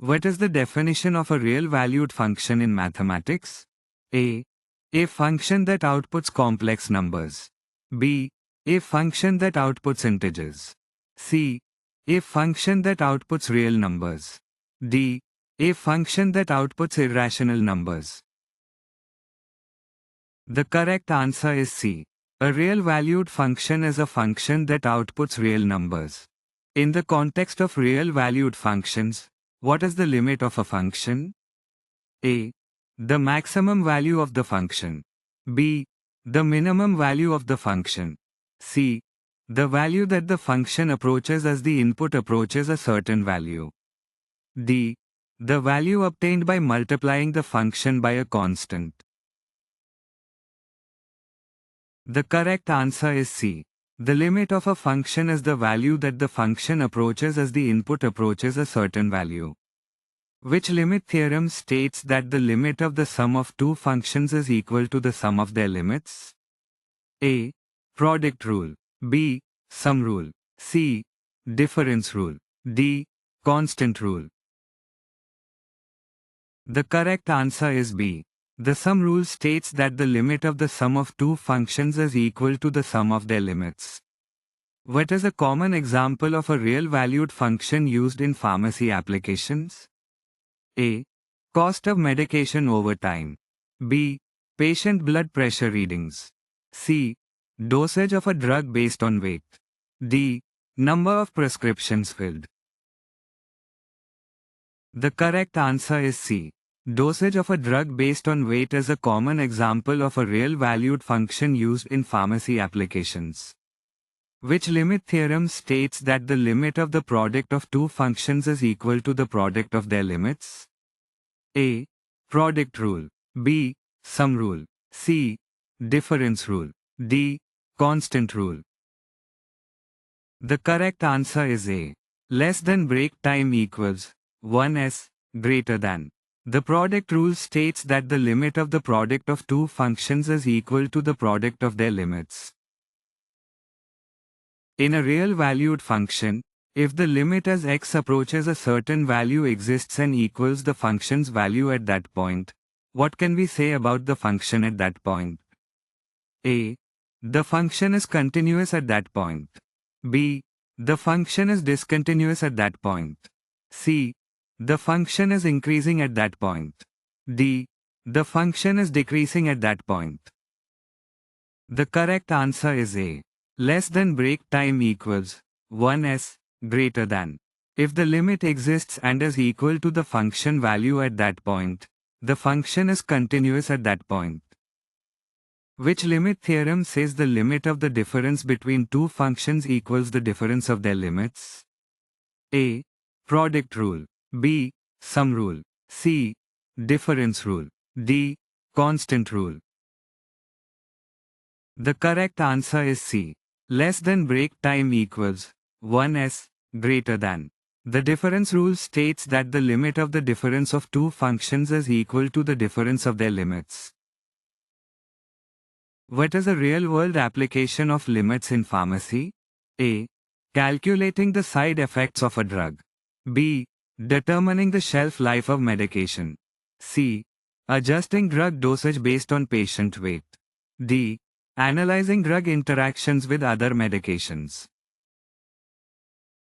What is the definition of a real-valued function in mathematics? A. A function that outputs complex numbers. B. A function that outputs integers. C. A function that outputs real numbers. D. A function that outputs irrational numbers. The correct answer is C. A real-valued function is a function that outputs real numbers. In the context of real-valued functions, what is the limit of a function? A. The maximum value of the function. B. The minimum value of the function. C. The value that the function approaches as the input approaches a certain value. D. The value obtained by multiplying the function by a constant. The correct answer is C. The limit of a function is the value that the function approaches as the input approaches a certain value. Which limit theorem states that the limit of the sum of two functions is equal to the sum of their limits? A. Product rule. B. Sum rule. C. Difference rule. D. Constant rule. The correct answer is B. The sum rule states that the limit of the sum of two functions is equal to the sum of their limits. What is a common example of a real-valued function used in pharmacy applications? A. Cost of medication over time. B. Patient blood pressure readings. C. Dosage of a drug based on weight. D. Number of prescriptions filled. The correct answer is C. Dosage of a drug based on weight is a common example of a real-valued function used in pharmacy applications. Which limit theorem states that the limit of the product of two functions is equal to the product of their limits? A. Product rule. B. Sum rule. C. Difference rule. D. Constant rule. The correct answer is A. Less than break time equals 1s greater than. The product rule states that the limit of the product of two functions is equal to the product of their limits. In a real-valued function, if the limit as x approaches a certain value exists and equals the function's value at that point, what can we say about the function at that point? A. The function is continuous at that point. B. The function is discontinuous at that point. C. The function is increasing at that point. D. The function is decreasing at that point. The correct answer is A. Less than break time equals 1s greater than. If the limit exists and is equal to the function value at that point, the function is continuous at that point. Which limit theorem says the limit of the difference between two functions equals the difference of their limits? A. Product rule. B. Sum rule. C. Difference rule. D. Constant rule. The correct answer is C. Less than break time equals 1s greater than. The difference rule states that the limit of the difference of two functions is equal to the difference of their limits. What is a real-world application of limits in pharmacy? A. Calculating the side effects of a drug. B. Determining the shelf life of medication. C. Adjusting drug dosage based on patient weight. D. Analyzing drug interactions with other medications.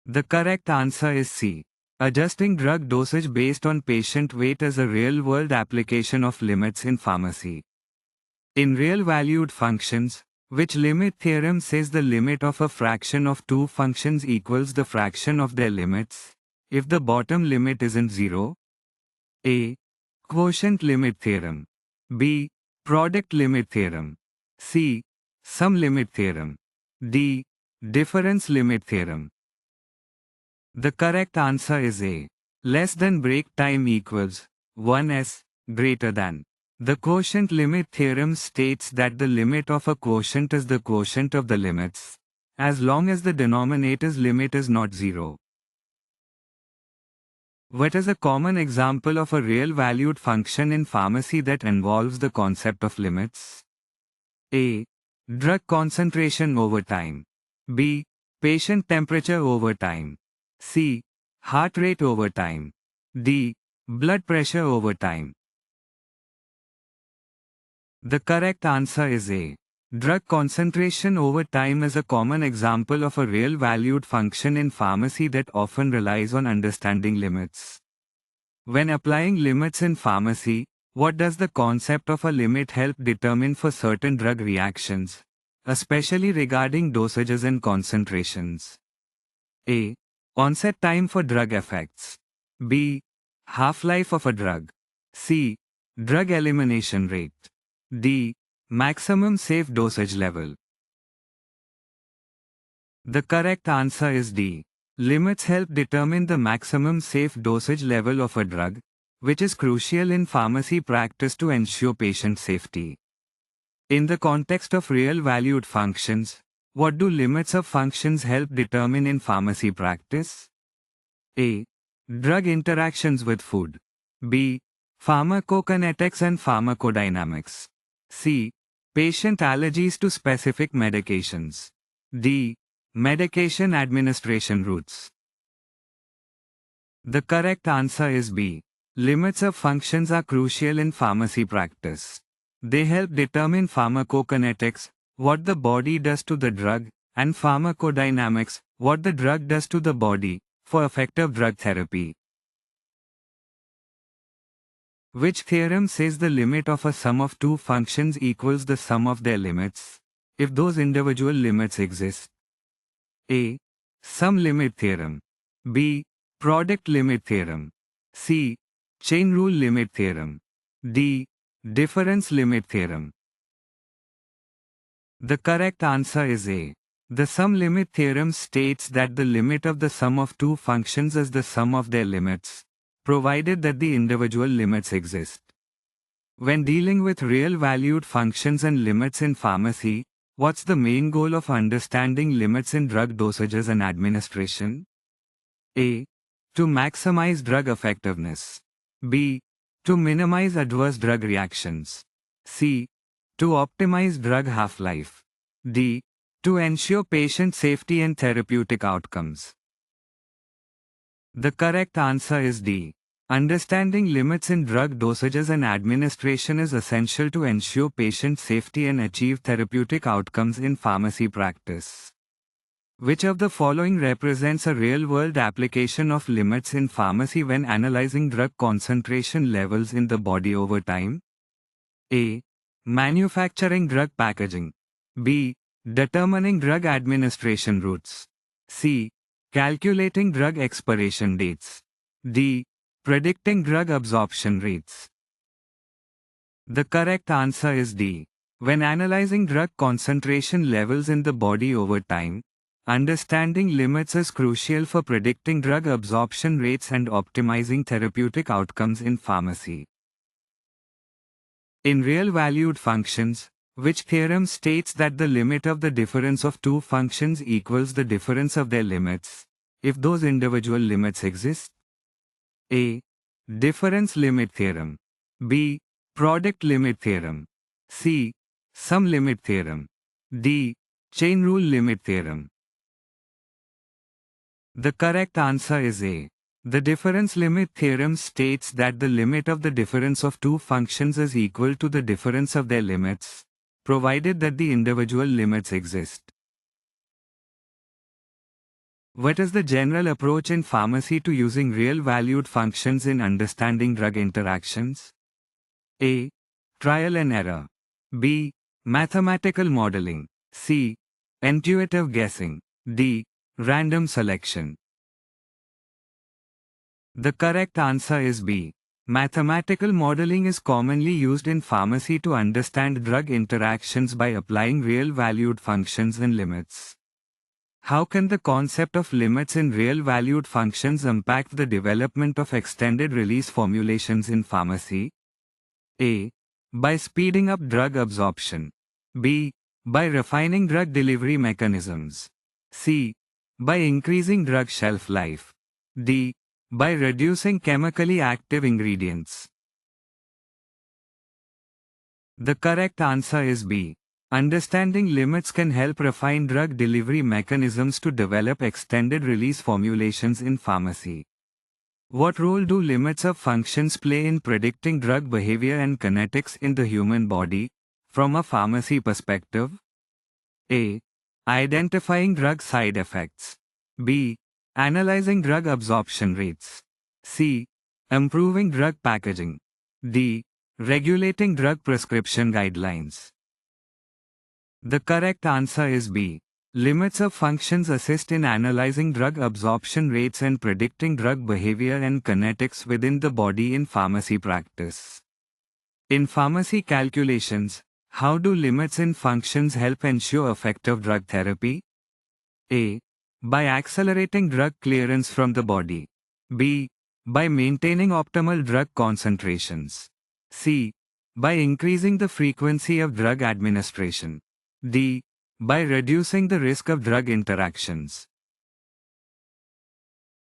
The correct answer is C. Adjusting drug dosage based on patient weight is a real-world application of limits in pharmacy. In real-valued functions, which limit theorem says the limit of a fraction of two functions equals the fraction of their limits, if the bottom limit isn't 0? A. Quotient limit theorem. B. Product limit theorem. C. Sum limit theorem. D. Difference limit theorem. The correct answer is A. Less than break time equals 1s greater than. The quotient limit theorem states that the limit of a quotient is the quotient of the limits, as long as the denominator's limit is not 0. What is a common example of a real-valued function in pharmacy that involves the concept of limits? A. Drug concentration over time. B. Patient temperature over time. C. Heart rate over time. D. Blood pressure over time. The correct answer is A. Drug concentration over time is a common example of a real valued function in pharmacy that often relies on understanding limits. When applying limits in pharmacy, what does the concept of a limit help determine for certain drug reactions, especially regarding dosages and concentrations? A. Onset time for drug effects. B. Half-life of a drug. C. Drug elimination rate. D. Maximum safe dosage level. The correct answer is D. Limits help determine the maximum safe dosage level of a drug, which is crucial in pharmacy practice to ensure patient safety. In the context of real valued functions, what do limits of functions help determine in pharmacy practice? A. Drug interactions with food. B. Pharmacokinetics and pharmacodynamics. C. Patient allergies to specific medications. D. Medication administration routes. The correct answer is B. Limits of functions are crucial in pharmacy practice. They help determine pharmacokinetics, what the body does to the drug, and pharmacodynamics, what the drug does to the body, for effective drug therapy. Which theorem says the limit of a sum of two functions equals the sum of their limits, if those individual limits exist? A. Sum limit theorem. B. Product limit theorem. C. Chain rule limit theorem. D. Difference limit theorem. The correct answer is A. The sum limit theorem states that the limit of the sum of two functions is the sum of their limits, provided that the individual limits exist. When dealing with real valued functions and limits in pharmacy, what's the main goal of understanding limits in drug dosages and administration? A. To maximize drug effectiveness. B. To minimize adverse drug reactions. C. To optimize drug half-life. D. To ensure patient safety and therapeutic outcomes. The correct answer is D. Understanding limits in drug dosages and administration is essential to ensure patient safety and achieve therapeutic outcomes in pharmacy practice. Which of the following represents a real-world application of limits in pharmacy when analyzing drug concentration levels in the body over time? A. Manufacturing drug packaging. B. Determining drug administration routes. C. Calculating drug expiration dates. D. Predicting drug absorption rates. The correct answer is D. When analyzing drug concentration levels in the body over time, understanding limits is crucial for predicting drug absorption rates and optimizing therapeutic outcomes in pharmacy. In real valued functions, which theorem states that the limit of the difference of two functions equals the difference of their limits, if those individual limits exist? A. Difference limit theorem. B. Product limit theorem. C. Sum limit theorem. D. Chain rule limit theorem. The correct answer is A. The difference limit theorem states that the limit of the difference of two functions is equal to the difference of their limits, provided that the individual limits exist. What is the general approach in pharmacy to using real valued functions in understanding drug interactions? A. Trial and error. B. Mathematical modeling. C. Intuitive guessing. D. Random selection. The correct answer is B. Mathematical modeling is commonly used in pharmacy to understand drug interactions by applying real valued functions and limits. How can the concept of limits in real valued functions impact the development of extended release formulations in pharmacy? A. By speeding up drug absorption. B. By refining drug delivery mechanisms. C. By increasing drug shelf life. D. By reducing chemically active ingredients. The correct answer is B. Understanding limits can help refine drug delivery mechanisms to develop extended release formulations in pharmacy. What role do limits of functions play in predicting drug behavior and kinetics in the human body, from a pharmacy perspective? A. Identifying drug side effects. B. Analyzing drug absorption rates. C. Improving drug packaging. D. Regulating drug prescription guidelines. The correct answer is B. Limits of functions assist in analyzing drug absorption rates and predicting drug behavior and kinetics within the body in pharmacy practice. In pharmacy calculations, how do limits in functions help ensure effective drug therapy? A. By accelerating drug clearance from the body. B. By maintaining optimal drug concentrations. C. By increasing the frequency of drug administration. D. By reducing the risk of drug interactions.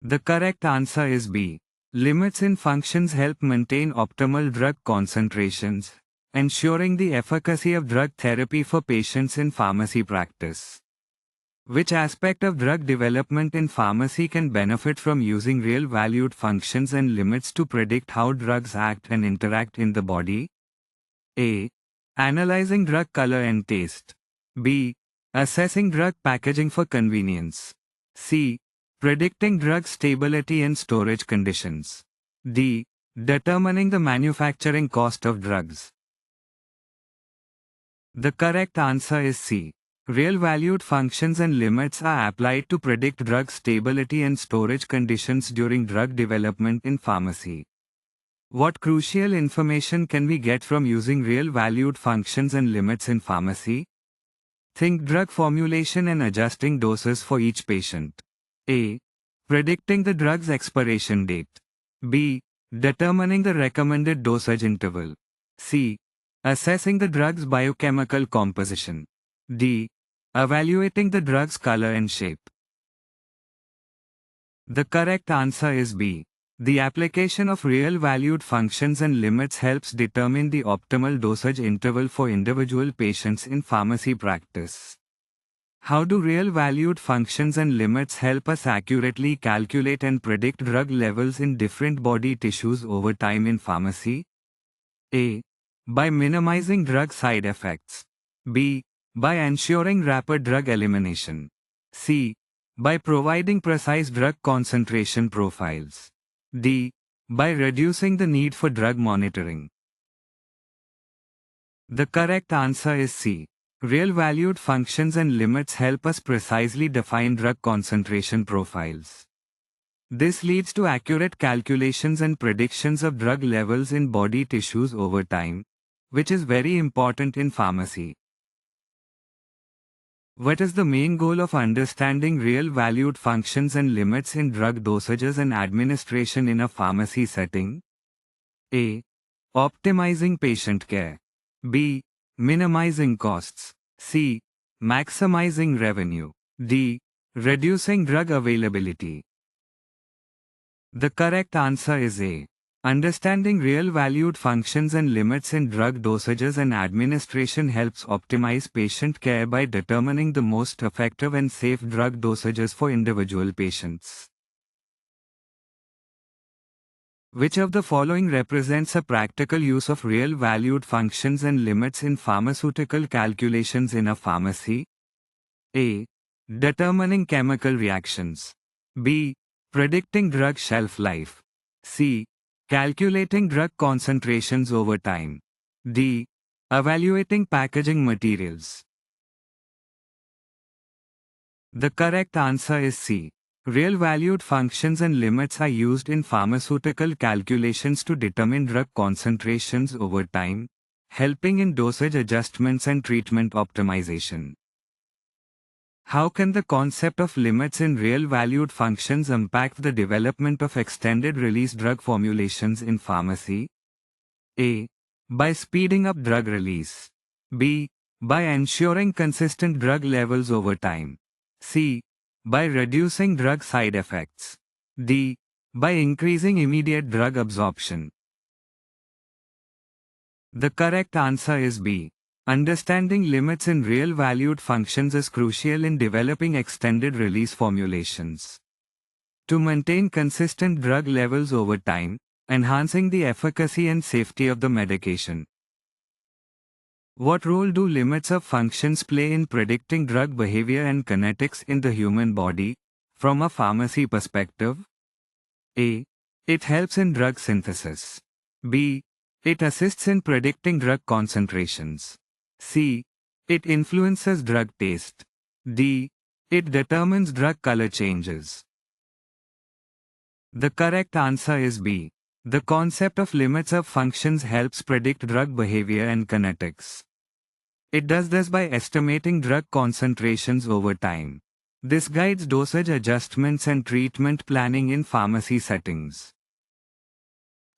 The correct answer is B. Limits in functions help maintain optimal drug concentrations, ensuring the efficacy of drug therapy for patients in pharmacy practice. Which aspect of drug development in pharmacy can benefit from using real-valued functions and limits to predict how drugs act and interact in the body? A. Analyzing drug color and taste. B. Assessing drug packaging for convenience. C. Predicting drug stability and storage conditions. D. Determining the manufacturing cost of drugs. The correct answer is C. Real-valued functions and limits are applied to predict drug stability and storage conditions during drug development in pharmacy. What crucial information can we get from using real-valued functions and limits in pharmacy? Think drug formulation and adjusting doses for each patient. A. Predicting the drug's expiration date. B. Determining the recommended dosage interval. C. Assessing the drug's biochemical composition. D. Evaluating the drug's color and shape. The correct answer is B. The application of real-valued functions and limits helps determine the optimal dosage interval for individual patients in pharmacy practice. How do real-valued functions and limits help us accurately calculate and predict drug levels in different body tissues over time in pharmacy? A. By minimizing drug side effects. B. By ensuring rapid drug elimination. C. By providing precise drug concentration profiles. D. By reducing the need for drug monitoring. The correct answer is C. Real-valued functions and limits help us precisely define drug concentration profiles. This leads to accurate calculations and predictions of drug levels in body tissues over time, which is very important in pharmacy. What is the main goal of understanding real-valued functions and limits in drug dosages and administration in a pharmacy setting? A. Optimizing patient care. B. Minimizing costs. C. Maximizing revenue. D. Reducing drug availability. The correct answer is A. Understanding real-valued functions and limits in drug dosages and administration helps optimize patient care by determining the most effective and safe drug dosages for individual patients. Which of the following represents a practical use of real-valued functions and limits in pharmaceutical calculations in a pharmacy? A. Determining chemical reactions. B. Predicting drug shelf life. C. Calculating drug concentrations over time. D. Evaluating packaging materials. The correct answer is C. Real-valued functions and limits are used in pharmaceutical calculations to determine drug concentrations over time, helping in dosage adjustments and treatment optimization. How can the concept of limits in real-valued functions impact the development of extended-release drug formulations in pharmacy? A. By speeding up drug release. B. By ensuring consistent drug levels over time. C. By reducing drug side effects. D. By increasing immediate drug absorption. The correct answer is B. Understanding limits in real-valued functions is crucial in developing extended-release formulations. to maintain consistent drug levels over time, enhancing the efficacy and safety of the medication. What role do limits of functions play in predicting drug behavior and kinetics in the human body, from a pharmacy perspective? A. It helps in drug synthesis. B. It assists in predicting drug concentrations. C. It influences drug taste. D. It determines drug color changes. The correct answer is B. The concept of limits of functions helps predict drug behavior and kinetics. It does this by estimating drug concentrations over time. This guides dosage adjustments and treatment planning in pharmacy settings.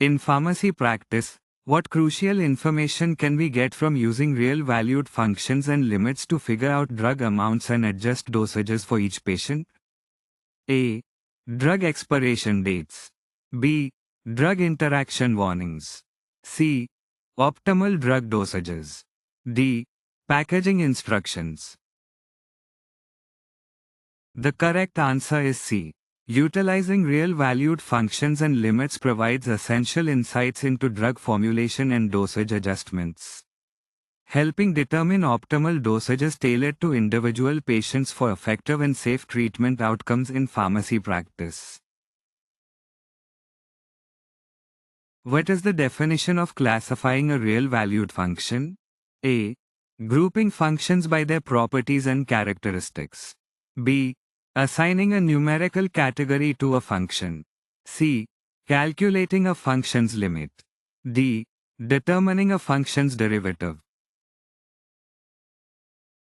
In pharmacy practice, what crucial information can we get from using real-valued functions and limits to figure out drug amounts and adjust dosages for each patient? A. Drug expiration dates. B. Drug interaction warnings. C. Optimal drug dosages. D. Packaging instructions. The correct answer is C. Utilizing real-valued functions and limits provides essential insights into drug formulation and dosage adjustments, helping determine optimal dosages tailored to individual patients for effective and safe treatment outcomes in pharmacy practice. What is the definition of classifying a real-valued function? A. Grouping functions by their properties and characteristics. B. Assigning a numerical category to a function. C. Calculating a function's limit. D. Determining a function's derivative.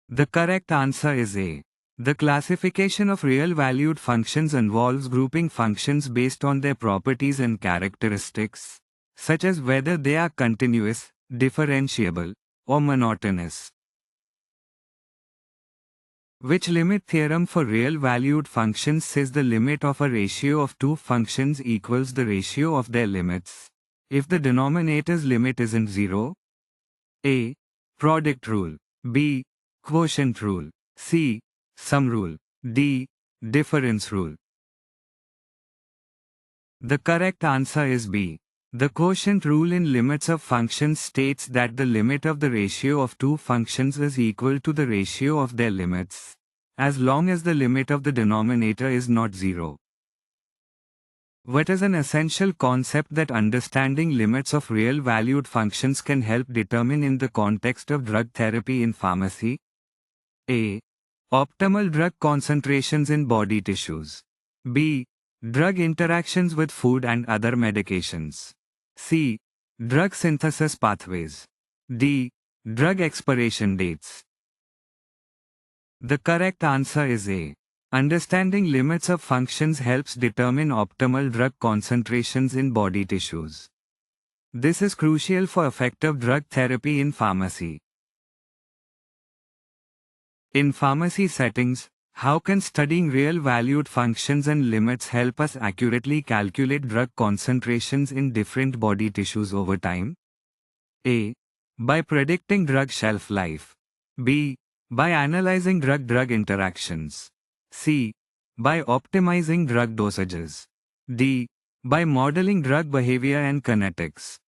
The correct answer is A. The classification of real-valued functions involves grouping functions based on their properties and characteristics, such as whether they are continuous, differentiable, or monotonous. Which limit theorem for real-valued functions says the limit of a ratio of two functions equals the ratio of their limits, if the denominator's limit isn't 0? A. Product rule. B. Quotient rule. C. Sum rule. D. Difference rule. The correct answer is B. The quotient rule in limits of functions states that the limit of the ratio of two functions is equal to the ratio of their limits, as long as the limit of the denominator is not 0. What is an essential concept that understanding limits of real-valued functions can help determine in the context of drug therapy in pharmacy? A. Optimal drug concentrations in body tissues. B. Drug interactions with food and other medications. C. Drug synthesis pathways. D. Drug expiration dates. The correct answer is A. Understanding limits of functions helps determine optimal drug concentrations in body tissues. This is crucial for effective drug therapy in pharmacy. In pharmacy settings, how can studying real-valued functions and limits help us accurately calculate drug concentrations in different body tissues over time? A. By predicting drug shelf life. B. By analyzing drug-drug interactions. C. By optimizing drug dosages. D. By modeling drug behavior and kinetics.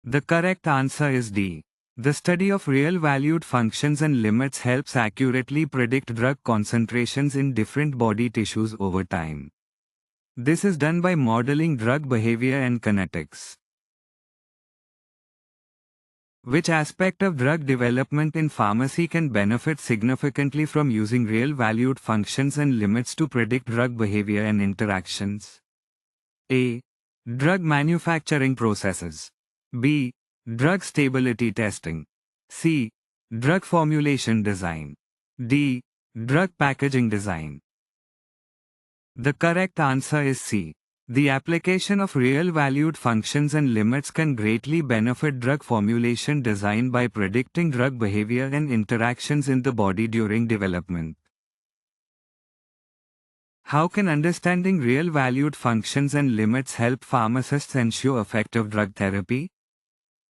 The correct answer is D. The study of real-valued functions and limits helps accurately predict drug concentrations in different body tissues over time. This is done by modeling drug behavior and kinetics. Which aspect of drug development in pharmacy can benefit significantly from using real-valued functions and limits to predict drug behavior and interactions? A. Drug manufacturing processes. B. Drug stability testing. C. Drug formulation design. D. Drug packaging design. The correct answer is C. The application of real-valued functions and limits can greatly benefit drug formulation design by predicting drug behavior and interactions in the body during development. How can understanding real-valued functions and limits help pharmacists ensure effective drug therapy?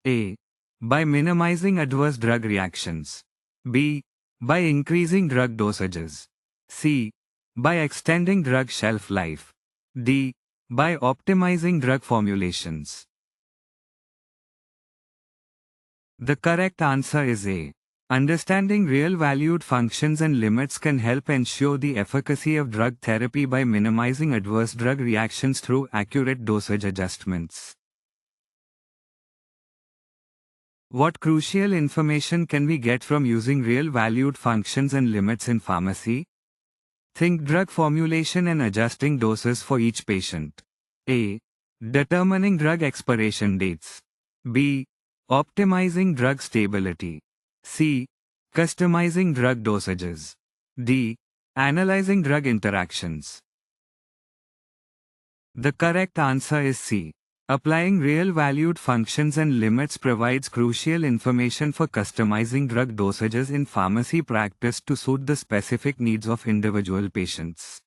A. By minimizing adverse drug reactions. B. By increasing drug dosages. C. By extending drug shelf life. D. By optimizing drug formulations. The correct answer is A. Understanding real-valued functions and limits can help ensure the efficacy of drug therapy by minimizing adverse drug reactions through accurate dosage adjustments. What crucial information can we get from using real-valued functions and limits in pharmacy? Think drug formulation and adjusting doses for each patient. A. Determining drug expiration dates. B. Optimizing drug stability. C. Customizing drug dosages. D. Analyzing drug interactions. The correct answer is C. Applying real-valued functions and limits provides crucial information for customizing drug dosages in pharmacy practice to suit the specific needs of individual patients.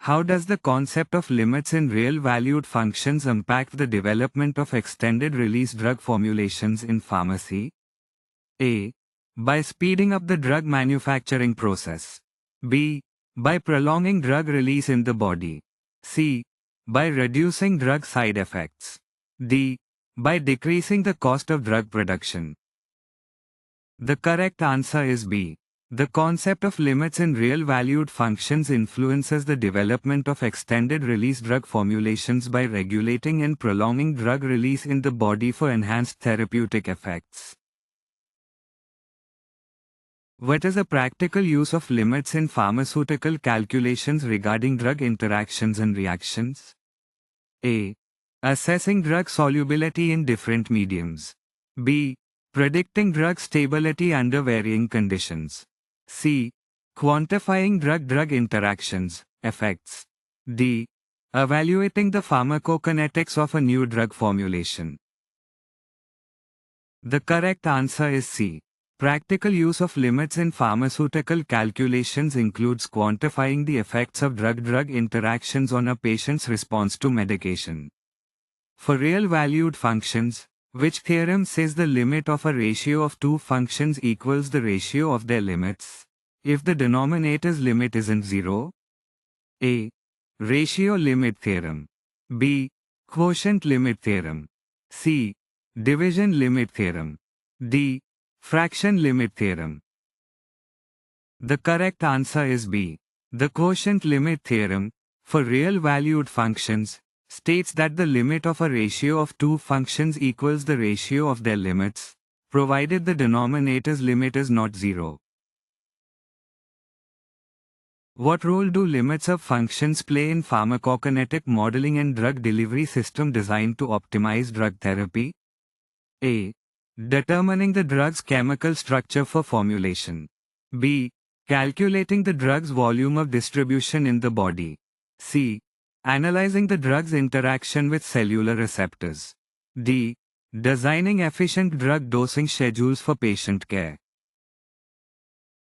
How does the concept of limits in real-valued functions impact the development of extended-release drug formulations in pharmacy? A. By speeding up the drug manufacturing process. B. By prolonging drug release in the body. C. By reducing drug side effects. D. By decreasing the cost of drug production. The correct answer is B. The concept of limits in real-valued functions influences the development of extended-release drug formulations by regulating and prolonging drug release in the body for enhanced therapeutic effects. What is a practical use of limits in pharmaceutical calculations regarding drug interactions and reactions? A. Assessing drug solubility in different mediums. B. Predicting drug stability under varying conditions. C. Quantifying drug-drug interactions, effects. D. Evaluating the pharmacokinetics of a new drug formulation. The correct answer is C. Practical use of limits in pharmaceutical calculations includes quantifying the effects of drug-drug interactions on a patient's response to medication. For real-valued functions, which theorem says the limit of a ratio of two functions equals the ratio of their limits, if the denominator's limit isn't zero? A. Ratio limit theorem. B. Quotient limit theorem. C. Division limit theorem. D. Fraction limit theorem. The correct answer is B. The quotient limit theorem, for real-valued functions, states that the limit of a ratio of two functions equals the ratio of their limits, provided the denominator's limit is not zero. What role do limits of functions play in pharmacokinetic modeling and drug delivery system design to optimize drug therapy? A. Determining the drug's chemical structure for formulation. B. Calculating the drug's volume of distribution in the body. C. Analyzing the drug's interaction with cellular receptors. D. Designing efficient drug dosing schedules for patient care.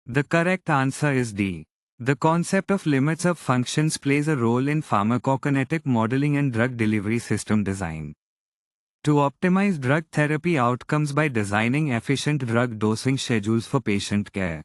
The correct answer is D. The concept of limits of functions plays a role in pharmacokinetic modeling and drug delivery system design. To optimize drug therapy outcomes by designing efficient drug dosing schedules for patient care.